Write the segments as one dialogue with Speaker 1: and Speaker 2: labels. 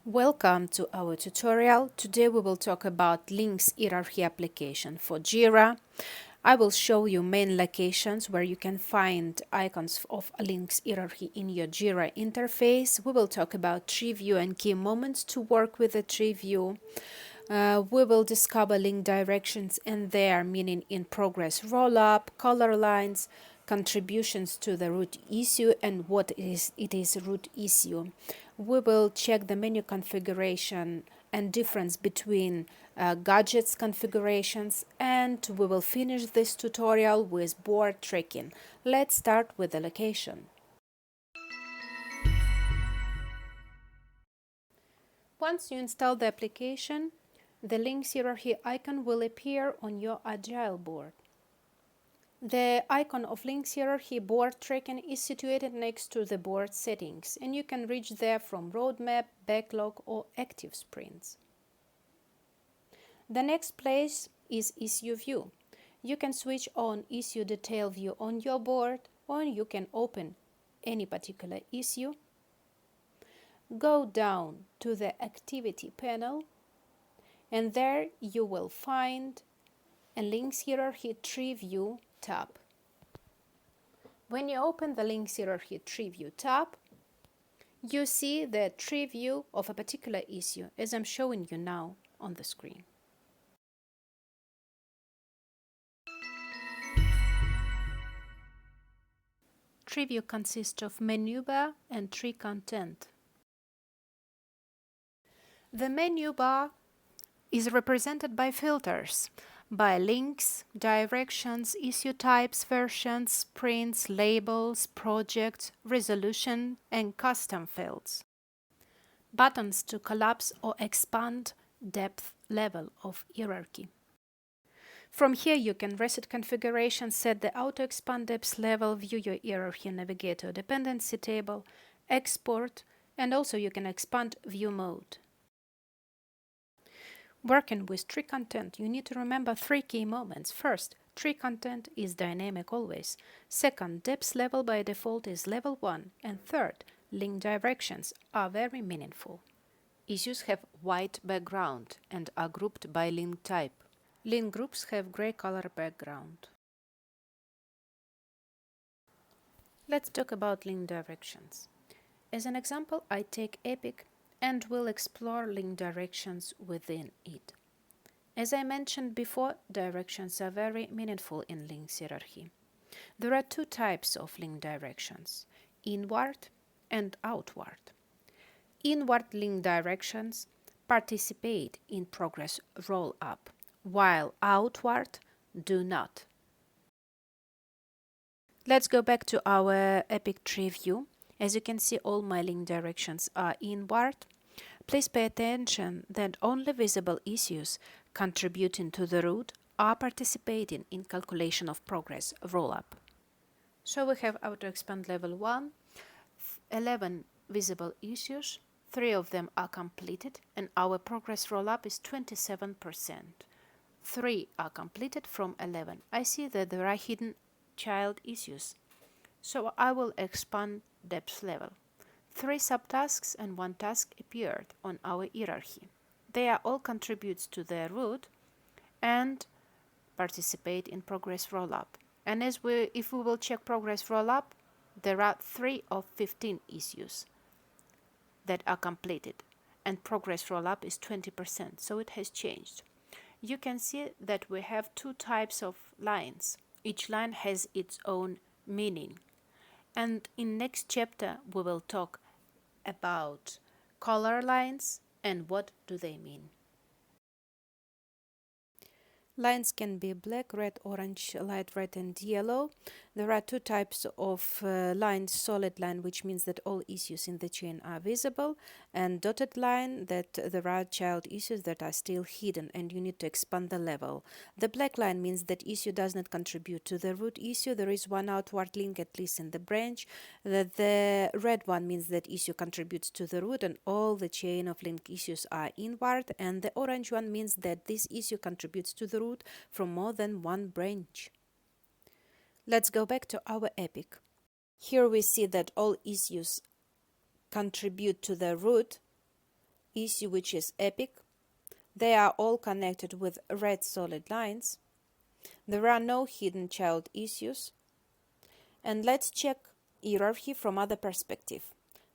Speaker 1: Welcome to our tutorial. Today we will talk about links hierarchy application for Jira. I will show you main locations where you can find icons of links hierarchy in your Jira interface. We will talk about tree view and key moments to work with the tree view. We will discover link directions and their meaning in progress rollup, color lines, contributions to the root issue, and what it is root issue. We will check the menu configuration and difference between gadgets configurations, and we will finish this tutorial with board tracking. Let's start with the location. Once you install the application, the links hierarchy icon will appear on your Agile board. The icon of links hierarchy board tracking is situated next to the board settings, and you can reach there from roadmap, backlog, or active sprints. The next place is issue view. You can switch on issue detail view on your board, or you can open any particular issue. Go down to the activity panel, and there you will find a links hierarchy tree view tab. When you open the links hierarchy tree view tab, you see the tree view of a particular issue, as I'm showing you now on the screen. Tree view consists of menu bar and tree content. The menu bar is represented by filters, by links, directions, issue types, versions, sprints, labels, projects, resolution, and custom fields. Buttons to collapse or expand depth level of hierarchy. From here you can reset configuration, set the auto expand depth level, view your hierarchy navigator dependency table, export, and also you can expand view mode. Working with tree content, you need to remember three key moments. First, tree content is dynamic always. Second, depth level by default is level 1. And third, link directions are very meaningful. Issues have white background and are grouped by link type. Link groups have gray color background. Let's talk about link directions. As an example, I take Epic and will explore link directions within it. As I mentioned before, directions are very meaningful in links hierarchy. There are two types of link directions, inward and outward. Inward link directions participate in progress roll-up, while outward do not. Let's go back to our Epic tree view. As you can see, all my link directions are inward. Please pay attention that only visible issues contributing to the root are participating in calculation of progress rollup. So we have auto expand level 1, 11 visible issues, 3 of them are completed, and our progress rollup is 27%. 3 are completed from 11. I see that there are hidden child issues, so I will expand depth level. 3 subtasks and 1 task appeared on our hierarchy. They are all contributes to the root and participate in progress rollup. And if we will check progress rollup, there are 3 of 15 issues that are completed, and progress rollup is 20%, so it has changed. You can see that we have 2 types of lines. Each line has its own meaning. And in next chapter we will talk about color lines and what do they mean. Lines can be black, red, orange, light red and yellow. There are 2 types of lines, solid line, which means that all issues in the chain are visible, and dotted line, that there are child issues that are still hidden and you need to expand the level. The black line means that issue does not contribute to the root issue. There is one outward link, at least in the branch. The red one means that issue contributes to the root and all the chain of link issues are inward, and the orange one means that this issue contributes to the root from more than one branch. Let's go back to our Epic. Here we see that all issues contribute to the root issue, which is epic. They are all connected with red solid lines. There are no hidden child issues. And let's check hierarchy from other perspective.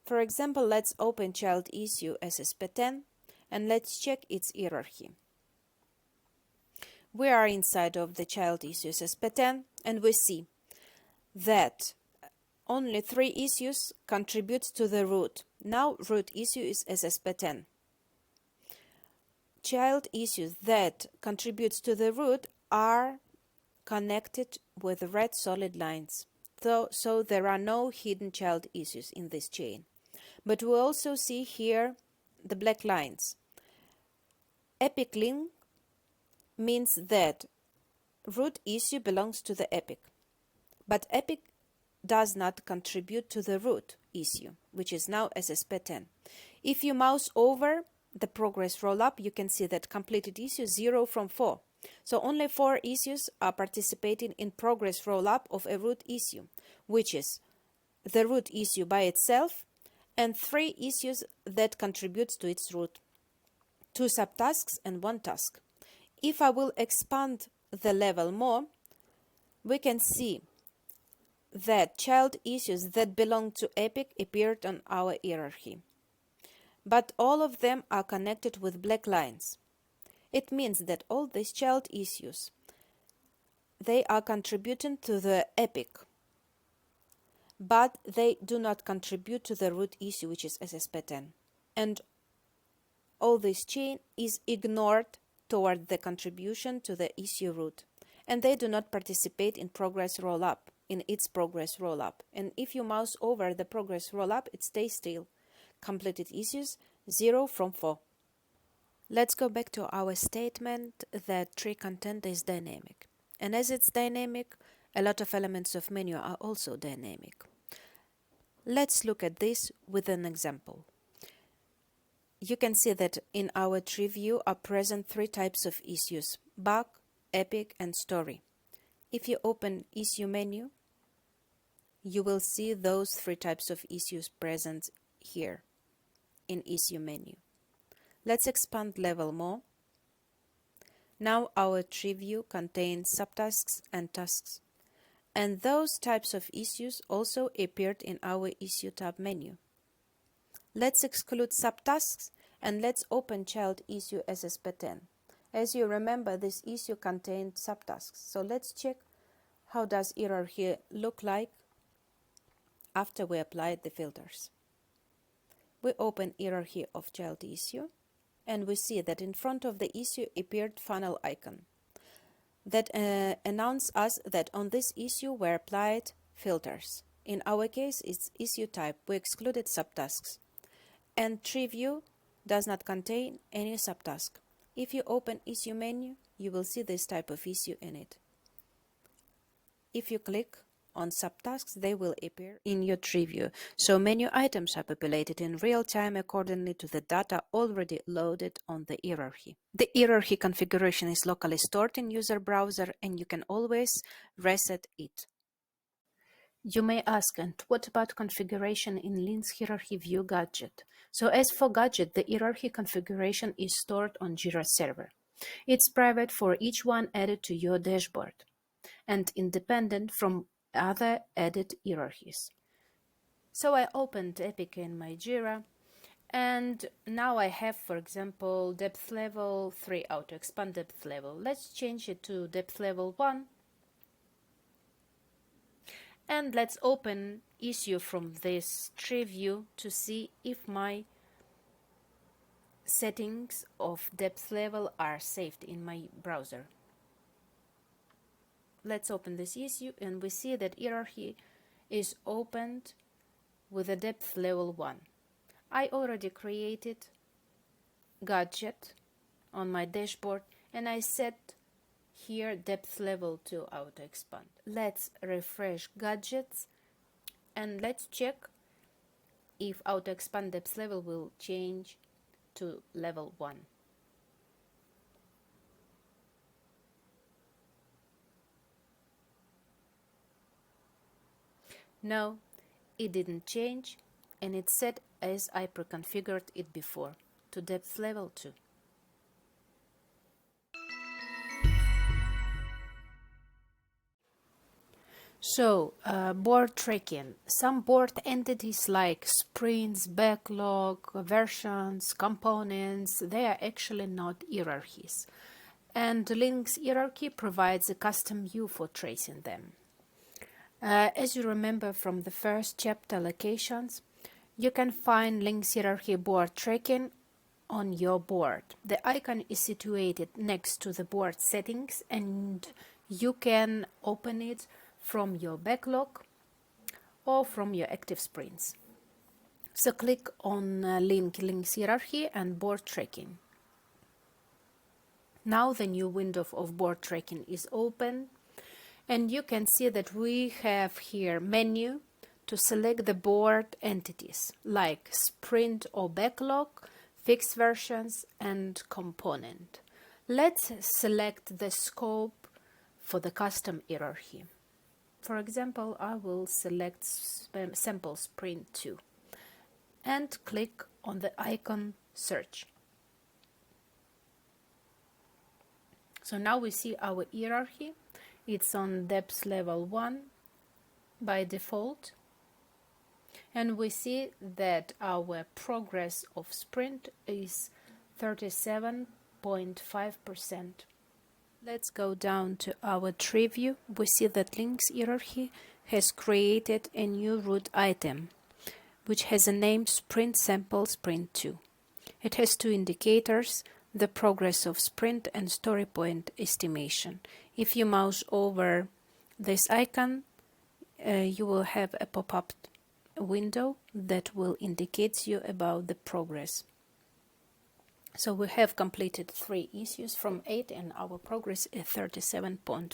Speaker 1: For example, let's open child issue as SP10 and let's check its hierarchy. We are inside of the child issues SP10 and we see that only 3 issues contribute to the root. Now root issue is SP10. Child issues that contribute to the root are connected with red solid lines. So there are no hidden child issues in this chain. But we also see here the black lines. Epic link means that root issue belongs to the epic. But epic does not contribute to the root issue, which is now SP10. If you mouse over the progress roll-up, you can see that completed issue 0 from 4. So only 4 issues are participating in progress roll-up of a root issue, which is the root issue by itself and 3 issues that contribute to its root, 2 subtasks and 1 task. If I will expand the level more, we can see that child issues that belong to epic appeared on our hierarchy. But all of them are connected with black lines. It means that all these child issues, they are contributing to the epic, but they do not contribute to the root issue, which is SP10. And all this chain is ignored toward the contribution to the issue root, and they do not participate in progress roll-up, in its progress roll-up. And if you mouse over the progress roll-up, it stays still. Completed issues 0 from 4. Let's go back to our statement that tree content is dynamic. And as it's dynamic, a lot of elements of menu are also dynamic. Let's look at this with an example. You can see that in our tree view are present 3 types of issues: bug, epic, and story. If you open issue menu, you will see those 3 types of issues present here in issue menu. Let's expand level more. Now our tree view contains subtasks and tasks, and those types of issues also appeared in our issue tab menu. Let's exclude subtasks and let's open child issue as SP10. As you remember, this issue contained subtasks. So let's check how does hierarchy look like after we applied the filters. We open hierarchy of child issue and we see that in front of the issue appeared funnel icon that announce us that on this issue were applied filters. In our case, it's issue type. We excluded subtasks. And tree view does not contain any subtask. If you open issue menu, you will see this type of issue in it. If you click on subtasks, they will appear in your tree view. So menu items are populated in real time accordingly to the data already loaded on the hierarchy. The hierarchy configuration is locally stored in user browser and you can always reset it. You may ask, and what about configuration in Lin's hierarchy view gadget? So as for gadget, the hierarchy configuration is stored on Jira server. It's private for each one added to your dashboard and independent from other added hierarchies. So I opened Epic in my Jira, and now I have, for example, depth level 3 auto expand depth level. Let's change it to depth level 1. And let's open issue from this tree view to see if my settings of depth level are saved in my browser. Let's open this issue and we see that hierarchy is opened with a depth level 1. I already created gadget on my dashboard and I set here depth level to auto expand. Let's refresh gadgets and let's check if auto expand depth level will change to level 1. No, it didn't change and it's set as I pre-configured it before. to depth level 2. So, board tracking. Some board entities like sprints, backlog, versions, components, they are actually not hierarchies. And Linux hierarchy provides a custom view for tracing them. As you remember from the first chapter locations, you can find Linux hierarchy board tracking on your board. The icon is situated next to the board settings and you can open it from your backlog or from your active sprints. So click on Linux hierarchy and board tracking. Now the new window of board tracking is open and you can see that we have here menu to select the board entities like sprint or backlog, fixed versions and component. Let's select the scope for the custom hierarchy. For example, I will select sample sprint 2 and click on the icon search. So now we see our hierarchy. It's on depth level 1 by default. And we see that our progress of sprint is 37.5%. Let's go down to our tree view. We see that Linux hierarchy has created a new root item, which has a name sprint sample sprint 2. It has two indicators, the progress of sprint and story point estimation. If you mouse over this icon, you will have a pop-up window that will indicate you about the progress. So we have completed 3 issues from 8 and our progress is 37.5.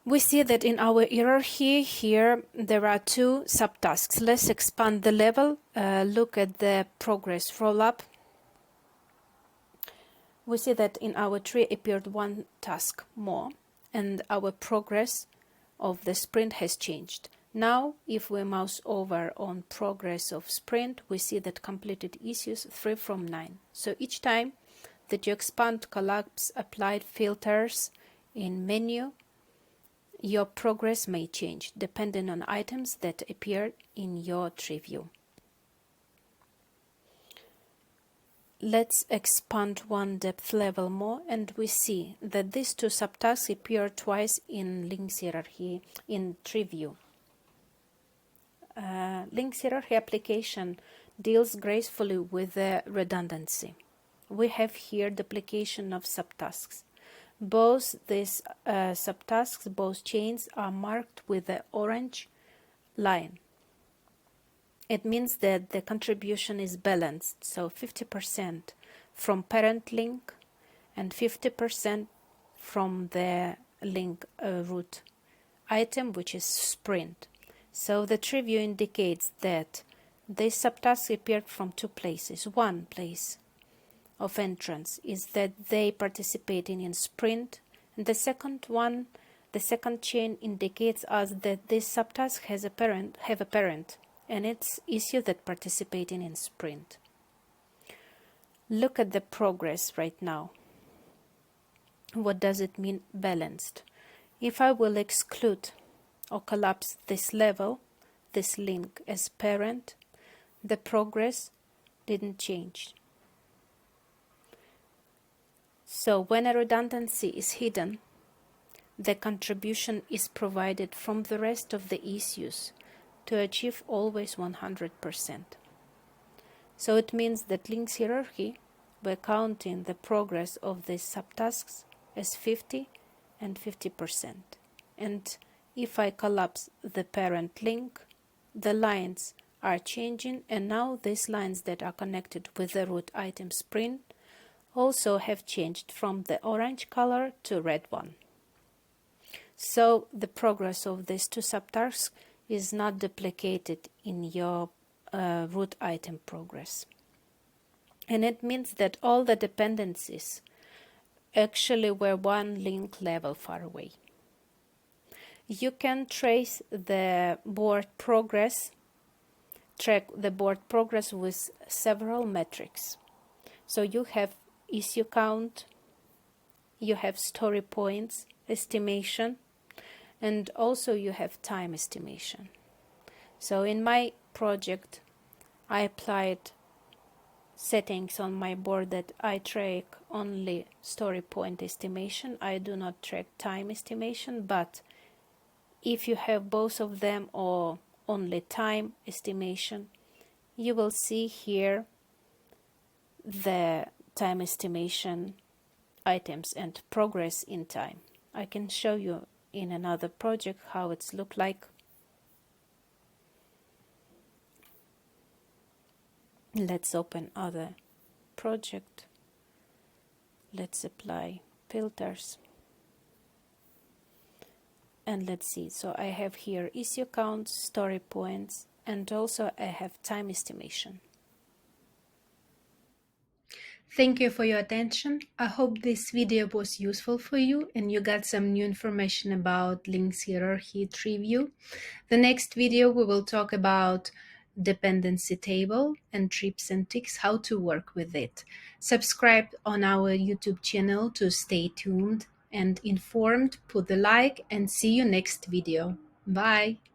Speaker 1: We see that in our hierarchy here there are 2 subtasks. Let's expand the level, look at the progress roll-up. We see that in our tree appeared 1 task more and our progress of the sprint has changed. Now, if we mouse over on progress of sprint, we see that completed issues 3 from 9. So each time that you expand, collapse, applied filters in menu, your progress may change depending on items that appear in your tree view. Let's expand 1 depth level more and we see that these 2 subtasks appear twice in Linux hierarchy in tree view. Linux hierarchy application deals gracefully with the redundancy. We have here duplication of subtasks. Both these subtasks, both chains are marked with the orange line. It means that the contribution is balanced, so 50% from parent link and 50% from the link root item, which is sprint. So the tree view indicates that these subtasks appeared from 2 places. One place of entrance is that they participating in sprint, and the second one, the second chain indicates us that this subtask have a parent, and it's issue that participating in sprint. Look at the progress right now. What does it mean balanced? If I will exclude or collapse this level, this link as parent, the progress didn't change. So when a redundancy is hidden, the contribution is provided from the rest of the issues to achieve always 100%. So it means that Linux hierarchy, by counting the progress of these subtasks as 50 and 50%. And if I collapse the parent link, the lines are changing, and now these lines that are connected with the root item sprint also have changed from the orange color to red one. So the progress of these 2 subtasks is not duplicated in your root item progress. And it means that all the dependencies actually were 1 link level far away. You can trace the board progress track the board progress with several metrics. So you have issue count, you have story points estimation, and also you have time estimation. So in my project, I applied settings on my board that I track only story point estimation. I do not track time estimation, but if you have both of them or only time estimation, you will see here the time estimation items and progress in time. I can show you in another project how it's look like. Let's open other project. Let's apply filters. And let's see. So I have here issue count, story points, and also I have time estimation. Thank you for your attention. I hope this video was useful for you and you got some new information about links hierarchy tree view. The next video we will talk about dependency table and tips and tricks how to work with it. Subscribe on our YouTube channel to stay tuned and informed. Put the like and see you next video. Bye.